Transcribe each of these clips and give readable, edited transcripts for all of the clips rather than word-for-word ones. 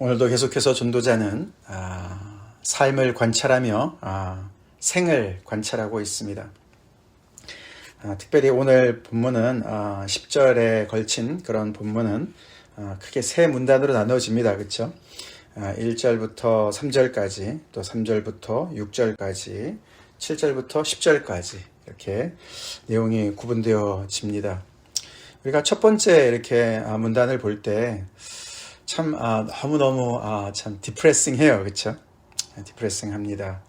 오늘도 계속해서 전도자는 삶을 관찰하며 생을 관찰하고 있습니다. 특별히 오늘 본문은 10절에 걸친 그런 본문은 크게 세 문단으로 나눠집니다. 그렇죠? 1절부터 3절까지, 또 3절부터 6절까지, 7절부터 10절까지 이렇게 내용이 구분되어집니다. 우리가 첫 번째 이렇게 문단을 볼 때 참 너무너무 참 디프레싱해요. 그렇죠? 디프레싱합니다.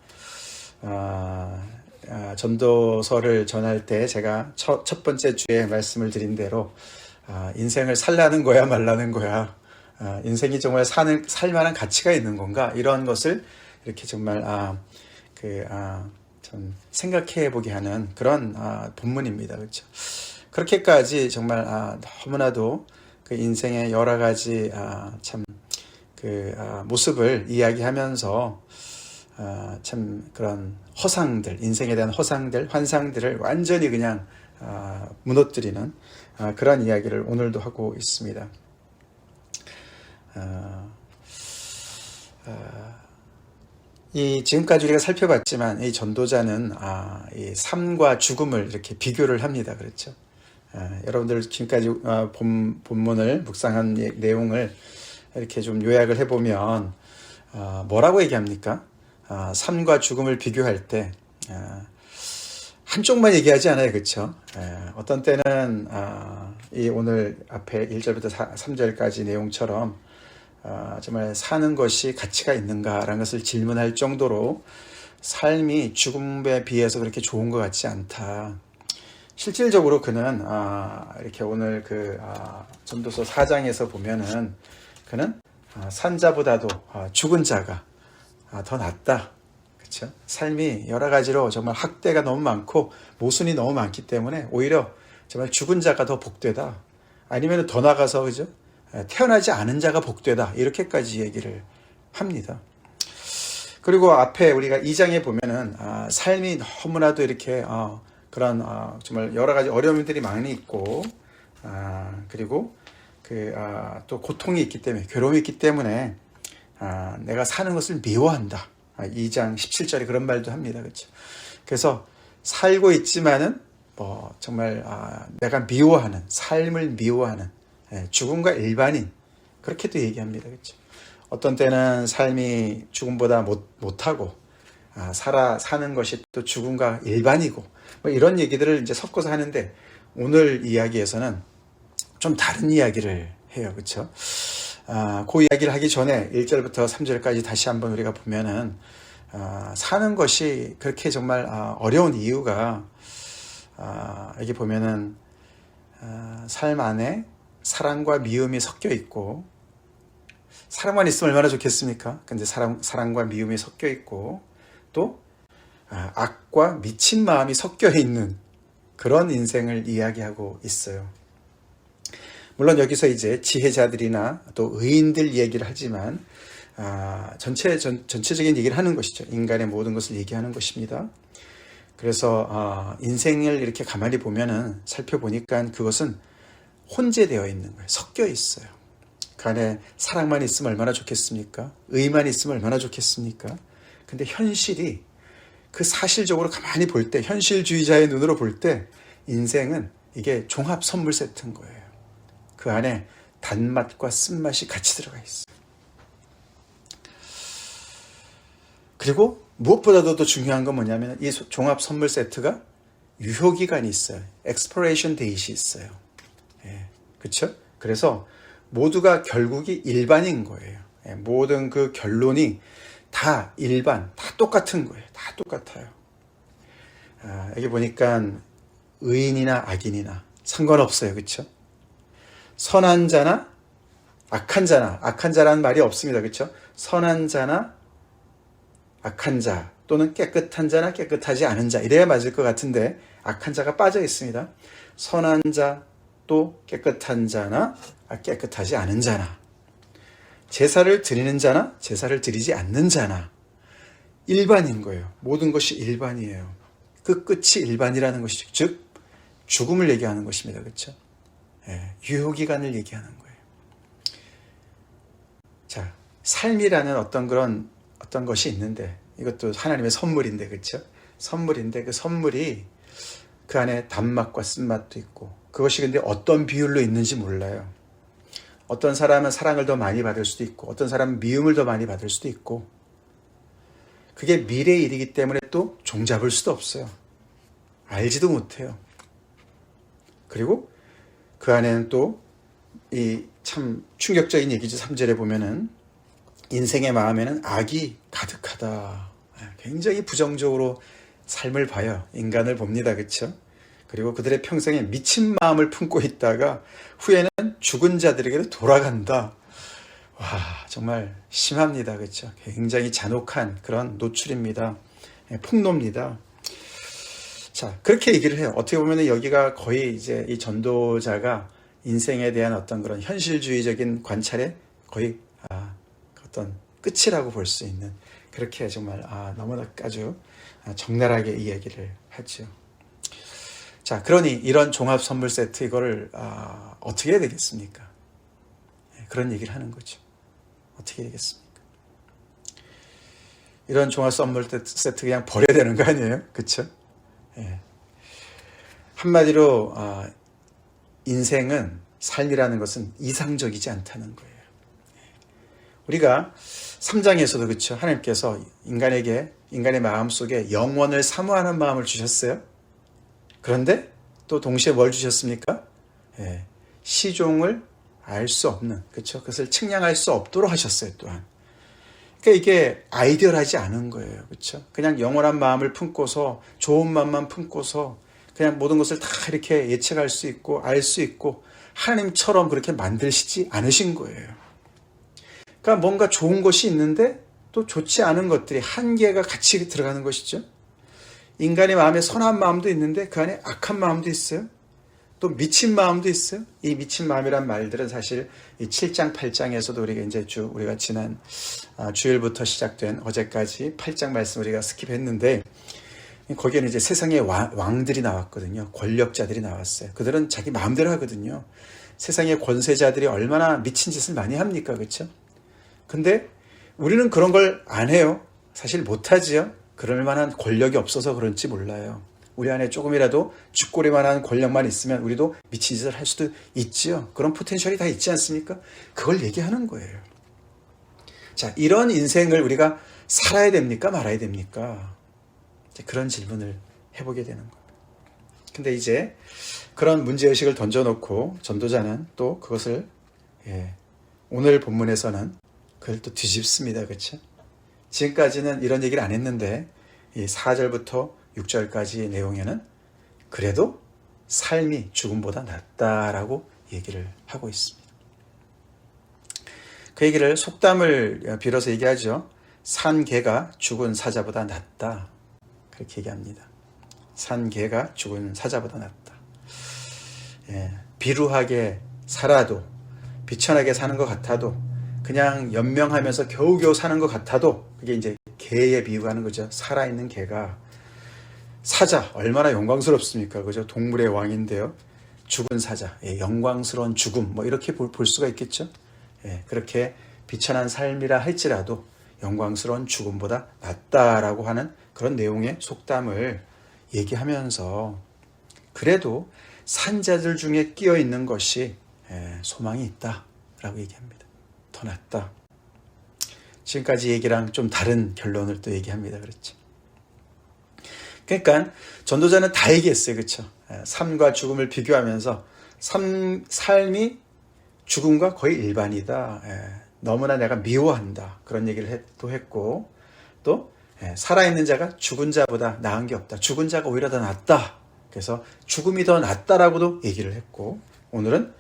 전도서를 전할 때 제가 첫 번째 주에 말씀을 드린 대로 인생을 살라는 거야 말라는 거야, 인생이 정말 살만한 가치가 있는 건가, 이런 것을 이렇게 정말 좀 생각해 보게 하는 그런 본문입니다. 그렇죠? 그렇게까지 정말 너무나도 그 인생의 여러 가지 모습을 이야기하면서 참 그런 허상들, 인생에 대한 허상들, 환상들을 완전히 그냥 무너뜨리는 그런 이야기를 오늘도 하고 있습니다. 지금까지 우리가 살펴봤지만 이 전도자는 이 삶과 죽음을 이렇게 비교를 합니다. 그렇죠? 여러분들 지금까지 본문을 묵상한 내용을 이렇게 좀 요약을 해보면 뭐라고 얘기합니까? 삶과 죽음을 비교할 때 한쪽만 얘기하지 않아요. 그렇죠? 어떤 때는 이 오늘 앞에 1절부터 3절까지 내용처럼 정말 사는 것이 가치가 있는가라는 것을 질문할 정도로 삶이 죽음에 비해서 그렇게 좋은 것 같지 않다. 실질적으로 그는 이렇게 오늘 전도서 4장에서 보면은 그는 산 자보다도 죽은 자가 더 낫다. 그렇죠? 삶이 여러 가지로 정말 학대가 너무 많고 모순이 너무 많기 때문에 오히려 정말 죽은 자가 더 복되다. 아니면 더 나가서, 그죠? 태어나지 않은 자가 복되다. 이렇게까지 얘기를 합니다. 그리고 앞에 우리가 2장에 보면은 삶이 너무나도 이렇게 그런 정말 여러 가지 어려움들이 많이 있고 그리고 또 고통이 있기 때문에, 괴로움이 있기 때문에 내가 사는 것을 미워한다. 2장 17절에 그런 말도 합니다. 그렇죠? 그래서 살고 있지만은 정말 내가 미워하는, 삶을 미워하는 죽음과 일반인, 그렇게도 얘기합니다. 그렇죠? 어떤 때는 삶이 죽음보다 못하고 사는 것이 또 죽음과 일반이고, 이런 얘기들을 이제 섞어서 하는데, 오늘 이야기에서는 좀 다른 이야기를 해요. 그렇죠? 그 이야기를 하기 전에 1절부터 3절까지 다시 한번 우리가 보면은 사는 것이 그렇게 정말 어려운 이유가, 여기 보면은 삶 안에 사랑과 미움이 섞여 있고, 사랑만 있으면 얼마나 좋겠습니까? 근데 사랑과 미움이 섞여 있고, 또 악과 미친 마음이 섞여 있는 그런 인생을 이야기하고 있어요. 물론 여기서 이제 지혜자들이나 또 의인들 얘기를 하지만 전체적인 얘기를 하는 것이죠. 인간의 모든 것을 얘기하는 것입니다. 그래서 인생을 이렇게 가만히 보면은, 살펴보니까 그것은 혼재되어 있는 거예요. 섞여 있어요. 그 안에 사랑만 있으면 얼마나 좋겠습니까? 의만 있으면 얼마나 좋겠습니까? 근데 현실이, 그 사실적으로 가만히 볼 때, 현실주의자의 눈으로 볼 때 인생은 이게 종합 선물 세트인 거예요. 그 안에 단맛과 쓴맛이 같이 들어가 있어요. 그리고 무엇보다도 더 중요한 건 뭐냐면, 이 종합 선물 세트가 유효기간이 있어요. expiration date이 있어요. 그렇죠? 그래서 모두가 결국이 일반인 거예요. 모든 그 결론이 다 일반, 다 똑같은 거예요. 다 똑같아요. 여기 보니까 의인이나 악인이나 상관없어요. 그렇죠? 선한 자나 악한 자라는 말이 없습니다. 그렇죠? 선한 자나 악한 자, 또는 깨끗한 자나 깨끗하지 않은 자, 이래야 맞을 것 같은데 악한 자가 빠져 있습니다. 선한 자, 또 깨끗한 자나 깨끗하지 않은 자나, 제사를 드리는 자나 제사를 드리지 않는 자나, 일반인 거예요. 모든 것이 일반이에요. 그 끝이 일반이라는 것이죠. 즉 죽음을 얘기하는 것입니다. 그렇죠? 유효기간을 얘기하는 거예요. 자, 삶이라는 어떤 것이 있는데, 이것도 하나님의 선물인데, 그렇죠? 선물인데 그 선물이 그 안에 단맛과 쓴맛도 있고, 그것이 근데 어떤 비율로 있는지 몰라요. 어떤 사람은 사랑을 더 많이 받을 수도 있고, 어떤 사람은 미움을 더 많이 받을 수도 있고, 그게 미래의 일이기 때문에 또 종잡을 수도 없어요. 알지도 못해요. 그리고 그 안에는 또 이 참 충격적인 얘기죠. 3절에 보면은 인생의 마음에는 악이 가득하다. 굉장히 부정적으로 삶을 봐요. 인간을 봅니다. 그렇죠? 그리고 그들의 평생에 미친 마음을 품고 있다가 후에는 죽은 자들에게로 돌아간다. 와, 정말 심합니다. 그렇죠? 굉장히 잔혹한 그런 노출입니다. 폭로입니다. 자, 그렇게 얘기를 해요. 어떻게 보면 여기가 거의 이제 이 전도자가 인생에 대한 어떤 그런 현실주의적인 관찰의 거의 어떤 끝이라고 볼 수 있는, 그렇게 정말 너무나 아주 적나라하게 이 얘기를 하죠. 자, 그러니 이런 종합 선물 세트, 이거를 어떻게 해야 되겠습니까? 그런 얘기를 하는 거죠. 어떻게 해야 되겠습니까? 이런 종합 선물 세트 그냥 버려야 되는 거 아니에요? 그렇죠? 한마디로 인생은, 삶이라는 것은 이상적이지 않다는 거예요. 우리가 3장에서도 그렇죠. 하나님께서 인간에게, 인간의 마음속에 영원을 사모하는 마음을 주셨어요. 그런데 또 동시에 뭘 주셨습니까? 시종을 알 수 없는, 그렇죠? 그것을 측량할 수 없도록 하셨어요, 또한. 그러니까 이게 아이디얼하지 않은 거예요. 그렇죠? 그냥 영원한 마음을 품고서, 좋은 마음만 품고서 그냥 모든 것을 다 이렇게 예측할 수 있고 알 수 있고 하나님처럼 그렇게 만드시지 않으신 거예요. 그러니까 뭔가 좋은 것이 있는데 또 좋지 않은 것들이 한계가 같이 들어가는 것이죠. 인간의 마음에 선한 마음도 있는데 그 안에 악한 마음도 있어요. 또 미친 마음도 있어요. 이 미친 마음이란 말들은 사실 이 7장, 8장에서도 우리가 이제 우리가 지난 주일부터 시작된 어제까지 8장 말씀 우리가 스킵했는데, 거기에는 이제 세상의 왕들이 나왔거든요. 권력자들이 나왔어요. 그들은 자기 마음대로 하거든요. 세상의 권세자들이 얼마나 미친 짓을 많이 합니까? 그렇죠? 근데 우리는 그런 걸 안 해요. 사실 못하지요. 그럴 만한 권력이 없어서 그런지 몰라요. 우리 안에 조금이라도 쥐꼬리만한 권력만 있으면 우리도 미친 짓을 할 수도 있지요. 그런 포텐셜이 다 있지 않습니까? 그걸 얘기하는 거예요. 자, 이런 인생을 우리가 살아야 됩니까? 말아야 됩니까? 그런 질문을 해보게 되는 겁니다. 근데 이제 그런 문제의식을 던져놓고 전도자는 또 그것을 오늘 본문에서는 그걸 또 뒤집습니다. 그렇죠? 지금까지는 이런 얘기를 안 했는데 이 4절부터 6절까지의 내용에는 그래도 삶이 죽음보다 낫다라고 얘기를 하고 있습니다. 그 얘기를 속담을 빌어서 얘기하죠. 산 개가 죽은 사자보다 낫다. 그렇게 얘기합니다. 산 개가 죽은 사자보다 낫다. 비루하게 살아도, 비천하게 사는 것 같아도, 그냥 연명하면서 겨우겨우 사는 것 같아도, 그게 이제 개에 비유하는 거죠. 살아있는 개가, 사자, 얼마나 영광스럽습니까? 그죠? 동물의 왕인데요. 죽은 사자, 영광스러운 죽음, 뭐 이렇게 볼 수가 있겠죠. 그렇게 비천한 삶이라 할지라도 영광스러운 죽음보다 낫다라고 하는 그런 내용의 속담을 얘기하면서 그래도 산자들 중에 끼어 있는 것이 소망이 있다라고 얘기합니다. 더 낫다. 지금까지 얘기랑 좀 다른 결론을 또 얘기합니다. 그렇죠? 그러니까 전도자는 다 얘기했어요. 그렇죠? 삶과 죽음을 비교하면서 삶이 죽음과 거의 일반이다. 너무나 내가 미워한다. 그런 얘기를 또 했고, 또 살아있는 자가 죽은 자보다 나은 게 없다. 죽은 자가 오히려 더 낫다. 그래서 죽음이 더 낫다라고도 얘기를 했고, 오늘은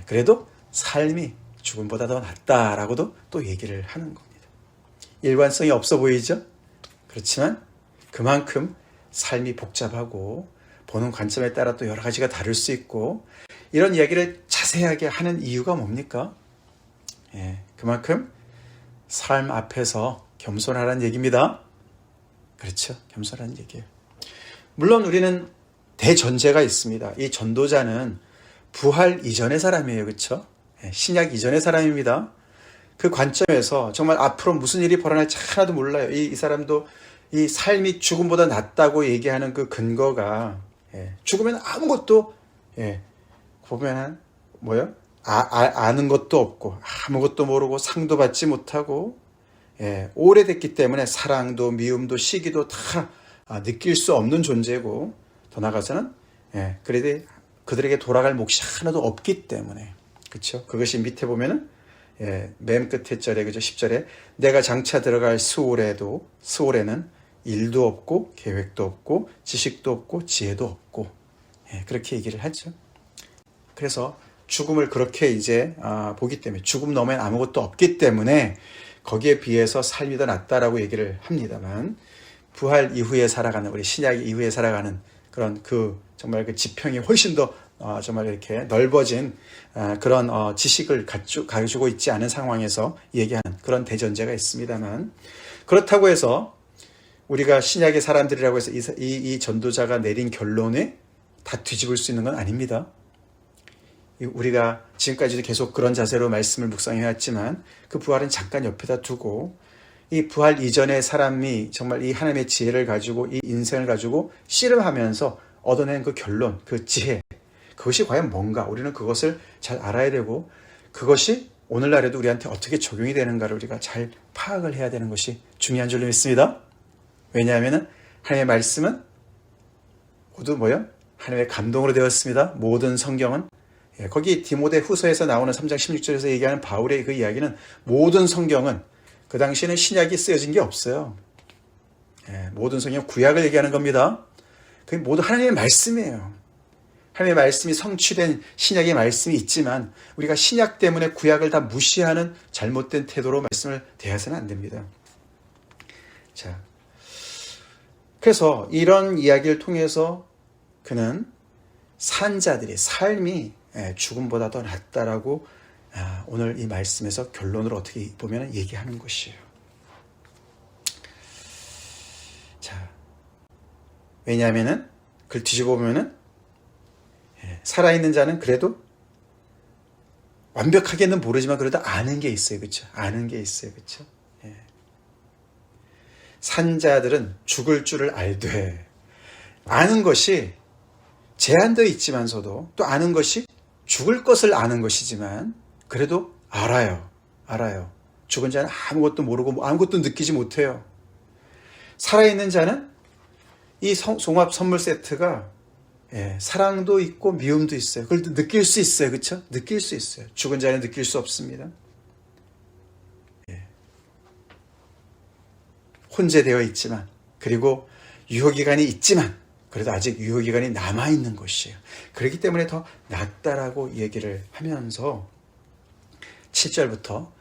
그래도 삶이 죽음보다 더 낫다라고도 또 얘기를 하는 겁니다. 일관성이 없어 보이죠? 그렇지만 그만큼 삶이 복잡하고 보는 관점에 따라 또 여러 가지가 다를 수 있고, 이런 이야기를 자세하게 하는 이유가 뭡니까? 그만큼 삶 앞에서 겸손하라는 얘기입니다. 그렇죠? 겸손하는 얘기예요. 물론 우리는 대전제가 있습니다. 이 전도자는 부활 이전의 사람이에요. 그렇죠? 신약 이전의 사람입니다. 그 관점에서 정말 앞으로 무슨 일이 벌어날지 하나도 몰라요. 이 사람도 이 삶이 죽음보다 낫다고 얘기하는 그 근거가, 죽으면 아무것도, 보면은 뭐요? 아는 것도 없고 아무것도 모르고 상도 받지 못하고, 오래됐기 때문에 사랑도 미움도 시기도 다 느낄 수 없는 존재고, 더 나아가서는 그래도 그들에게 돌아갈 몫이 하나도 없기 때문에, 그렇죠? 그것이 밑에 보면은 맨 끝에 절에, 그죠? 10절에 내가 장차 들어갈 스올에는 일도 없고 계획도 없고 지식도 없고 지혜도 없고, 그렇게 얘기를 하죠. 그래서 죽음을 그렇게 이제 보기 때문에, 죽음 너머엔 아무것도 없기 때문에 거기에 비해서 삶이 더 낫다라고 얘기를 합니다만, 부활 이후에 살아가는, 우리 신약 이후에 살아가는 그런 정말 그 지평이 훨씬 더 정말 이렇게 넓어진 그런 지식을 가지고 있지 않은 상황에서 얘기하는 그런 대전제가 있습니다만, 그렇다고 해서 우리가 신약의 사람들이라고 해서 이 전도자가 내린 결론에 다 뒤집을 수 있는 건 아닙니다. 우리가 지금까지도 계속 그런 자세로 말씀을 묵상해왔지만, 그 부활은 잠깐 옆에다 두고 이 부활 이전의 사람이 정말 이 하나님의 지혜를 가지고 이 인생을 가지고 씨름하면서 얻어낸 그 결론, 그 지혜, 그것이 과연 뭔가, 우리는 그것을 잘 알아야 되고, 그것이 오늘날에도 우리한테 어떻게 적용이 되는가를 우리가 잘 파악을 해야 되는 것이 중요한 줄로 믿습니다. 왜냐하면 하나님의 말씀은 모두 하나님의 감동으로 되었습니다. 모든 성경은, 거기 디모데 후서에서 나오는 3장 16절에서 얘기하는 바울의 그 이야기는, 모든 성경은, 그 당시에는 신약이 쓰여진 게 없어요. 모든 성경 구약을 얘기하는 겁니다. 그게 모두 하나님의 말씀이에요. 하나님의 말씀이 성취된 신약의 말씀이 있지만, 우리가 신약 때문에 구약을 다 무시하는 잘못된 태도로 말씀을 대해서는 안 됩니다. 자, 그래서 이런 이야기를 통해서 그는 산자들의 삶이 죽음보다 더 낫다라고 오늘 이 말씀에서 결론으로 어떻게 보면 얘기하는 것이에요. 자, 왜냐하면은 그걸 뒤집어 보면은 살아있는 자는 그래도 완벽하게는 모르지만 그래도 아는 게 있어요, 그렇죠? 아는 게 있어요, 그렇죠? 산자들은 죽을 줄을 알되, 아는 것이 제한되어 있지만서도 또 아는 것이 죽을 것을 아는 것이지만 그래도 알아요. 죽은 자는 아무것도 모르고 아무것도 느끼지 못해요. 살아있는 자는 이 종합 선물 세트가 사랑도 있고 미움도 있어요. 그걸 느낄 수 있어요. 그렇죠? 느낄 수 있어요. 죽은 자는 느낄 수 없습니다. 혼재되어 있지만, 그리고 유효기간이 있지만 그래도 아직 유효기간이 남아있는 것이에요. 그렇기 때문에 더 낫다라고 얘기를 하면서 7절부터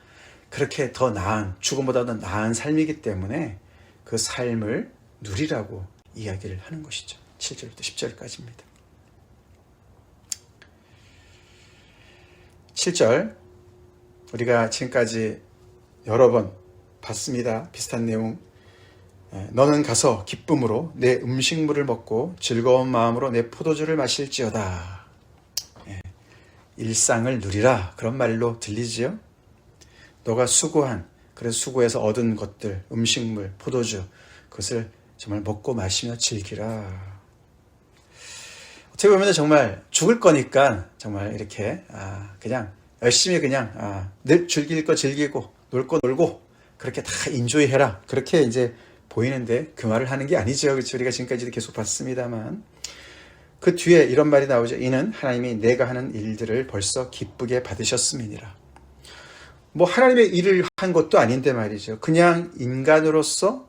그렇게 더 나은, 죽음보다 더 나은 삶이기 때문에 그 삶을 누리라고 이야기를 하는 것이죠. 7절부터 10절까지입니다. 7절, 우리가 지금까지 여러 번 봤습니다. 비슷한 내용. 너는 가서 기쁨으로 내 음식물을 먹고 즐거운 마음으로 내 포도주를 마실지어다. 일상을 누리라, 그런 말로 들리지요. 너가 그래서 수고해서 얻은 것들, 음식물, 포도주, 그것을 정말 먹고 마시며 즐기라. 어떻게 보면 정말 죽을 거니까 정말 이렇게 그냥 열심히 그냥 늘 즐길 거 즐기고 놀 거 놀고 그렇게 다 인조이해라, 그렇게 이제 보이는데 그 말을 하는 게 아니죠. 그렇죠? 우리가 지금까지도 계속 봤습니다만, 그 뒤에 이런 말이 나오죠. 이는 하나님이 내가 하는 일들을 벌써 기쁘게 받으셨음이니라. 하나님의 일을 한 것도 아닌데 말이죠. 그냥 인간으로서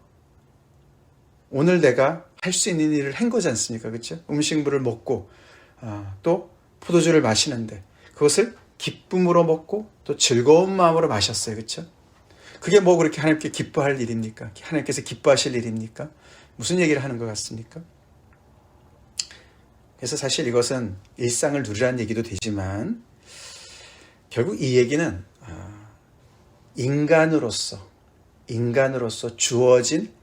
오늘 내가 할 수 있는 일을 한 거지 않습니까? 그렇죠? 음식물을 먹고 또 포도주를 마시는데 그것을 기쁨으로 먹고 또 즐거운 마음으로 마셨어요. 그렇죠? 그게 그렇게 하나님께 기뻐할 일입니까? 하나님께서 기뻐하실 일입니까? 무슨 얘기를 하는 것 같습니까? 그래서 사실 이것은 일상을 누리라는 얘기도 되지만, 결국 이 얘기는 인간으로서 주어진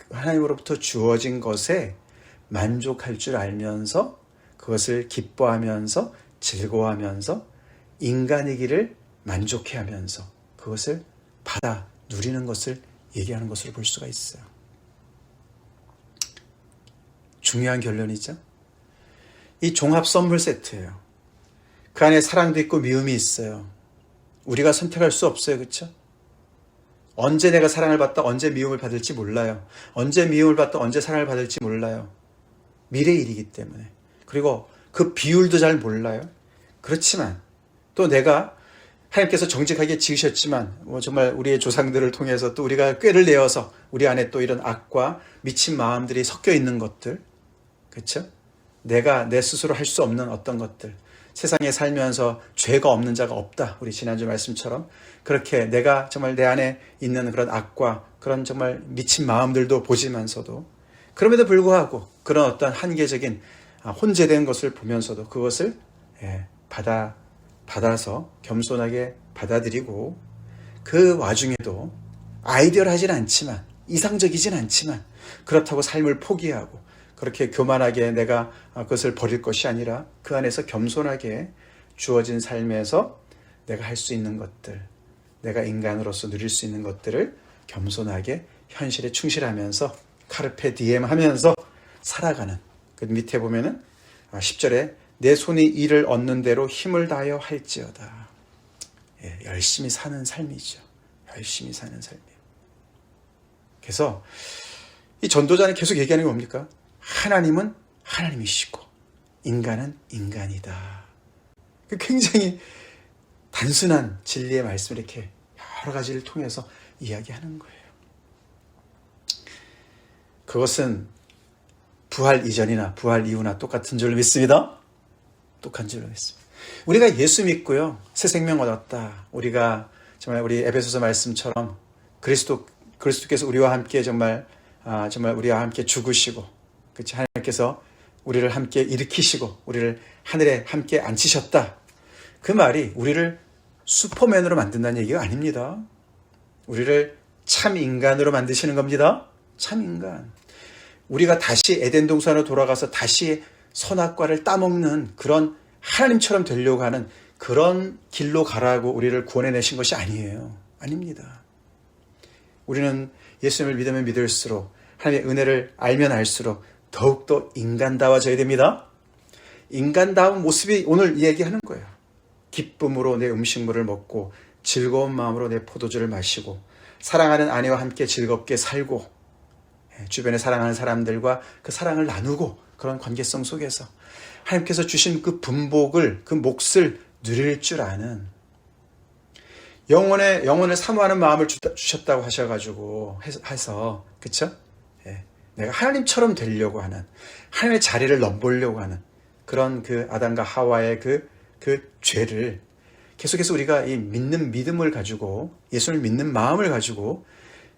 하나님으로부터 주어진 것에 만족할 줄 알면서 그것을 기뻐하면서 즐거워하면서 인간이기를 만족해하면서 그것을 받아 누리는 것을 얘기하는 것으로 볼 수가 있어요. 중요한 결론이죠. 이 종합 선물 세트예요. 그 안에 사랑도 있고 미움이 있어요. 우리가 선택할 수 없어요. 그렇죠? 언제 내가 사랑을 받다 언제 미움을 받을지 몰라요. 언제 미움을 받다 언제 사랑을 받을지 몰라요. 미래의 일이기 때문에. 그리고 그 비율도 잘 몰라요. 그렇지만 또 내가 하나님께서 정직하게 지으셨지만 정말 우리의 조상들을 통해서 또 우리가 꾀를 내어서 우리 안에 또 이런 악과 미친 마음들이 섞여 있는 것들, 그렇죠? 내가 내 스스로 할 수 없는 어떤 것들, 세상에 살면서 죄가 없는 자가 없다. 우리 지난주 말씀처럼 그렇게 내가 정말 내 안에 있는 그런 악과 그런 정말 미친 마음들도 보지면서도 그럼에도 불구하고 그런 어떤 한계적인 혼재된 것을 보면서도 그것을 받아서 겸손하게 받아들이고 그 와중에도 아이디얼하진 않지만 이상적이진 않지만 그렇다고 삶을 포기하고 그렇게 교만하게 내가 그것을 버릴 것이 아니라 그 안에서 겸손하게 주어진 삶에서 내가 할 수 있는 것들, 내가 인간으로서 누릴 수 있는 것들을 겸손하게 현실에 충실하면서 카르페 디엠 하면서 살아가는, 그 밑에 보면은 10절에 내 손이 이를 얻는 대로 힘을 다하여 할지어다. 열심히 사는 삶이죠. 열심히 사는 삶이에요. 그래서 이 전도자는 계속 얘기하는 게 뭡니까? 하나님은 하나님이시고 인간은 인간이다. 굉장히 단순한 진리의 말씀을 이렇게 여러 가지를 통해서 이야기하는 거예요. 그것은 부활 이전이나 부활 이후나 똑같은 줄로 믿습니다. 똑같은 줄로 믿습니다. 우리가 예수 믿고요, 새 생명 얻었다. 우리가 정말 우리 에베소서 말씀처럼 그리스도께서 우리와 함께 정말 우리와 함께 죽으시고, 그렇지, 하나님께서 우리를 함께 일으키시고 우리를 하늘에 함께 앉히셨다. 그 말이 우리를 슈퍼맨으로 만든다는 얘기가 아닙니다. 우리를 참 인간으로 만드시는 겁니다. 참 인간. 우리가 다시 에덴 동산으로 돌아가서 다시 선악과를 따먹는 그런 하나님처럼 되려고 하는 그런 길로 가라고 우리를 구원해내신 것이 아니에요. 아닙니다. 우리는 예수님을 믿으면 믿을수록 하나님의 은혜를 알면 알수록 더욱더 인간다워져야 됩니다. 인간다운 모습이 오늘 얘기하는 거예요. 기쁨으로 내 음식물을 먹고 즐거운 마음으로 내 포도주를 마시고 사랑하는 아내와 함께 즐겁게 살고 주변에 사랑하는 사람들과 그 사랑을 나누고 그런 관계성 속에서 하나님께서 주신 그 분복을, 그 몫을 누릴 줄 아는, 영혼을 사모하는 마음을 주셨다고 하셔가지고 해서, 그쵸? 내가 하나님처럼 되려고 하는, 하나님의 자리를 넘보려고 하는 그런 그 아담과 하와의 그 죄를 계속해서 우리가 이 믿는 믿음을 가지고, 예수를 믿는 마음을 가지고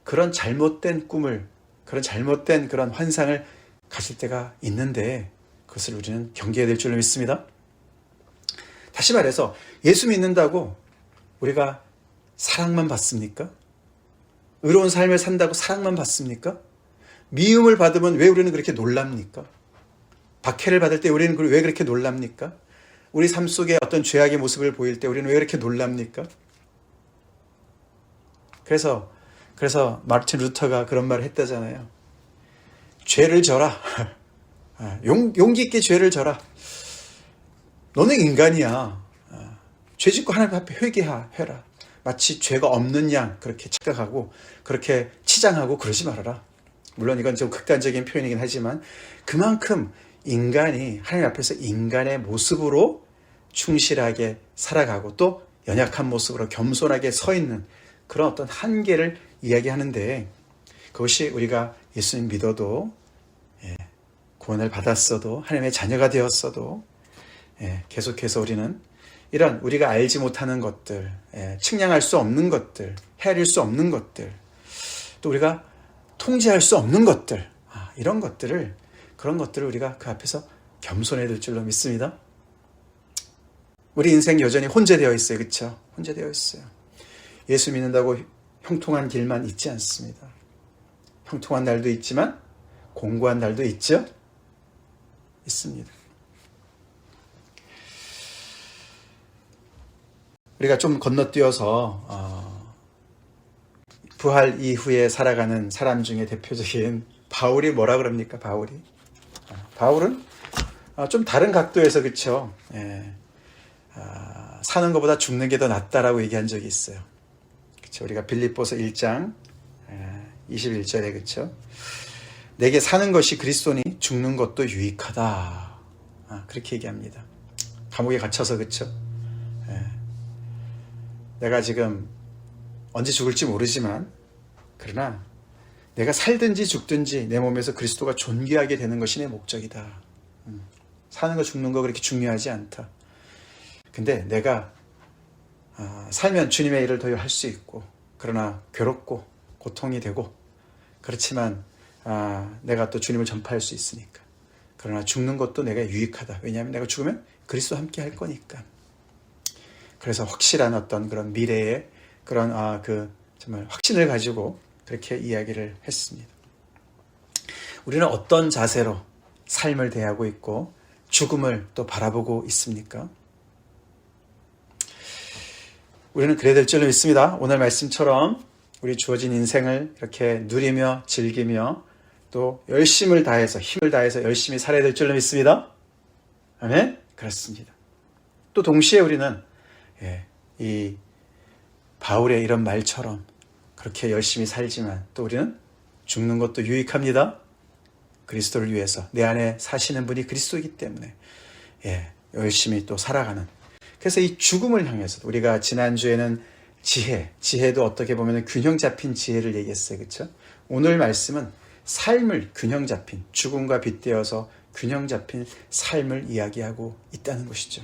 그런 잘못된 꿈을, 그런 잘못된 그런 환상을 가질 때가 있는데 그것을 우리는 경계해야 될 줄로 믿습니다. 다시 말해서 예수 믿는다고 우리가 사랑만 받습니까? 의로운 삶을 산다고 사랑만 받습니까? 미움을 받으면 왜 우리는 그렇게 놀랍니까? 박해를 받을 때 우리는 왜 그렇게 놀랍니까? 우리 삶 속에 어떤 죄악의 모습을 보일 때 우리는 왜 그렇게 놀랍니까? 그래서 마르틴 루터가 그런 말을 했다잖아요. 죄를 져라. 용기 있게 죄를 져라. 너는 인간이야. 죄 짓고 하나님 앞에 회개해라. 마치 죄가 없는 양 그렇게 착각하고 그렇게 치장하고 그러지 말아라. 물론 이건 좀 극단적인 표현이긴 하지만 그만큼 인간이 하나님 앞에서 인간의 모습으로 충실하게 살아가고 또 연약한 모습으로 겸손하게 서 있는 그런 어떤 한계를 이야기하는데, 그것이 우리가 예수님 믿어도 구원을 받았어도 하나님의 자녀가 되었어도 계속해서 우리는 이런 우리가 알지 못하는 것들, 측량할 수 없는 것들, 헤아릴 수 없는 것들, 또 우리가 통제할 수 없는 것들, 이런 것들을, 그런 것들을 우리가 그 앞에서 겸손해야 될 줄로 믿습니다. 우리 인생 여전히 혼재되어 있어요. 그렇죠? 혼재되어 있어요. 예수 믿는다고 형통한 길만 있지 않습니다. 형통한 날도 있지만 공고한 날도 있죠? 있습니다. 우리가 좀 건너뛰어서 부활 이후에 살아가는 사람 중에 대표적인 바울이 뭐라 그럽니까? 바울은 좀 다른 각도에서 그쵸? 사는 것보다 죽는 게 더 낫다라고 얘기한 적이 있어요. 그쵸? 우리가 빌립보서 1장 21절에 그쵸? 내게 사는 것이 그리스도니 죽는 것도 유익하다. 그렇게 얘기합니다. 감옥에 갇혀서 그쵸? 내가 지금 언제 죽을지 모르지만 그러나 내가 살든지 죽든지 내 몸에서 그리스도가 존귀하게 되는 것이 내 목적이다. 사는 거 죽는 거 그렇게 중요하지 않다. 근데 내가 살면 주님의 일을 더 할 수 있고 그러나 괴롭고 고통이 되고 그렇지만 내가 또 주님을 전파할 수 있으니까. 그러나 죽는 것도 내가 유익하다. 왜냐하면 내가 죽으면 그리스도와 함께 할 거니까. 그래서 확실한 어떤 그런 미래의 그런 정말 확신을 가지고 그렇게 이야기를 했습니다. 우리는 어떤 자세로 삶을 대하고 있고 죽음을 또 바라보고 있습니까? 우리는 그래야 될 줄로 믿습니다. 오늘 말씀처럼 우리 주어진 인생을 이렇게 누리며 즐기며 또 열심을 다해서 힘을 다해서 열심히 살아야 될 줄로 믿습니다. 아멘? 그렇습니다. 또 동시에 우리는 이 바울의 이런 말처럼 그렇게 열심히 살지만 또 우리는 죽는 것도 유익합니다. 그리스도를 위해서 내 안에 사시는 분이 그리스도이기 때문에 열심히 또 살아가는. 그래서 이 죽음을 향해서 우리가 지난주에는 지혜도 어떻게 보면 균형 잡힌 지혜를 얘기했어요. 그렇죠? 오늘 말씀은 삶을 균형 잡힌 죽음과 빗대어서 균형 잡힌 삶을 이야기하고 있다는 것이죠.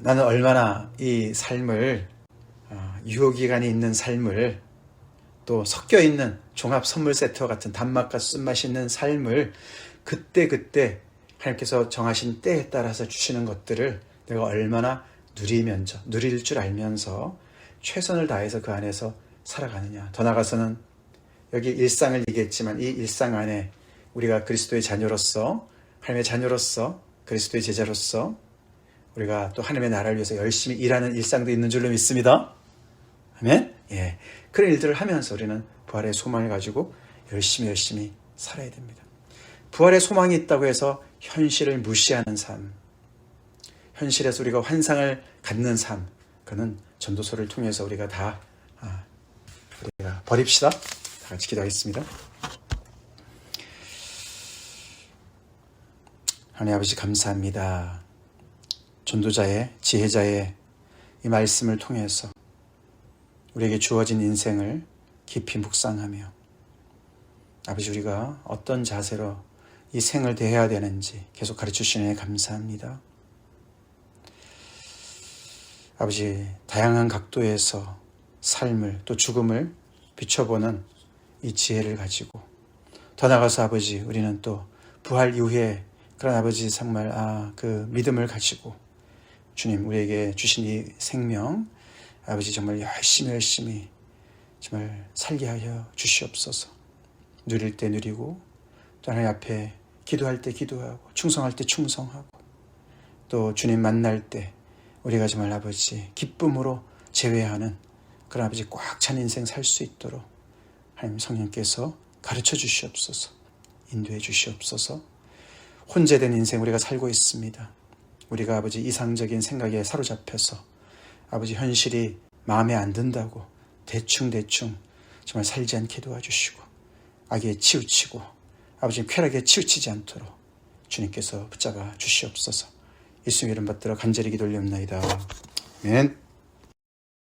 나는 얼마나 이 삶을 유효기간이 있는 삶을 또 섞여있는 종합 선물 세트와 같은 단맛과 쓴맛이 있는 삶을 그때 하나님께서 정하신 때에 따라서 주시는 것들을 내가 얼마나 누릴 줄 알면서 최선을 다해서 그 안에서 살아가느냐. 더 나아가서는 여기 일상을 얘기했지만 이 일상 안에 우리가 그리스도의 자녀로서 하나님의 자녀로서 그리스도의 제자로서 우리가 또 하나님의 나라를 위해서 열심히 일하는 일상도 있는 줄로 믿습니다. 아멘? 그런 일들을 하면서 우리는 부활의 소망을 가지고 열심히 살아야 됩니다. 부활의 소망이 있다고 해서 현실을 무시하는 삶, 현실에서 우리가 환상을 갖는 삶, 그는 전도서를 통해서 우리가 다 우리가 버립시다. 다 같이 기도하겠습니다. 하나님 아버지 감사합니다. 전도자의 지혜자의 이 말씀을 통해서 우리에게 주어진 인생을 깊이 묵상하며 아버지 우리가 어떤 자세로 이 생을 대해야 되는지 계속 가르쳐주시니 감사합니다. 아버지 다양한 각도에서 삶을 또 죽음을 비춰보는 이 지혜를 가지고 더 나아가서 아버지 우리는 또 부활 이후에 그런 아버지 정말 그 믿음을 가지고 주님 우리에게 주신 이 생명 아버지 정말 열심히 정말 살게 하여 주시옵소서. 누릴 때 누리고 또 하나님 앞에 기도할 때 기도하고 충성할 때 충성하고 또 주님 만날 때 우리가 정말 아버지 기쁨으로 제외하는 그런 아버지 꽉 찬 인생 살 수 있도록 하나님 성령께서 가르쳐 주시옵소서. 인도해 주시옵소서. 혼재된 인생 우리가 살고 있습니다. 우리가 아버지 이상적인 생각에 사로잡혀서 아버지 현실이 마음에 안 든다고 대충 정말 살지 않게 도와주시고 악에 치우치고 아버지 쾌락에 치우치지 않도록 주님께서 붙잡아 주시옵소서. 예수님 이름 받들어 간절히 기도 올리옵나이다. 아멘.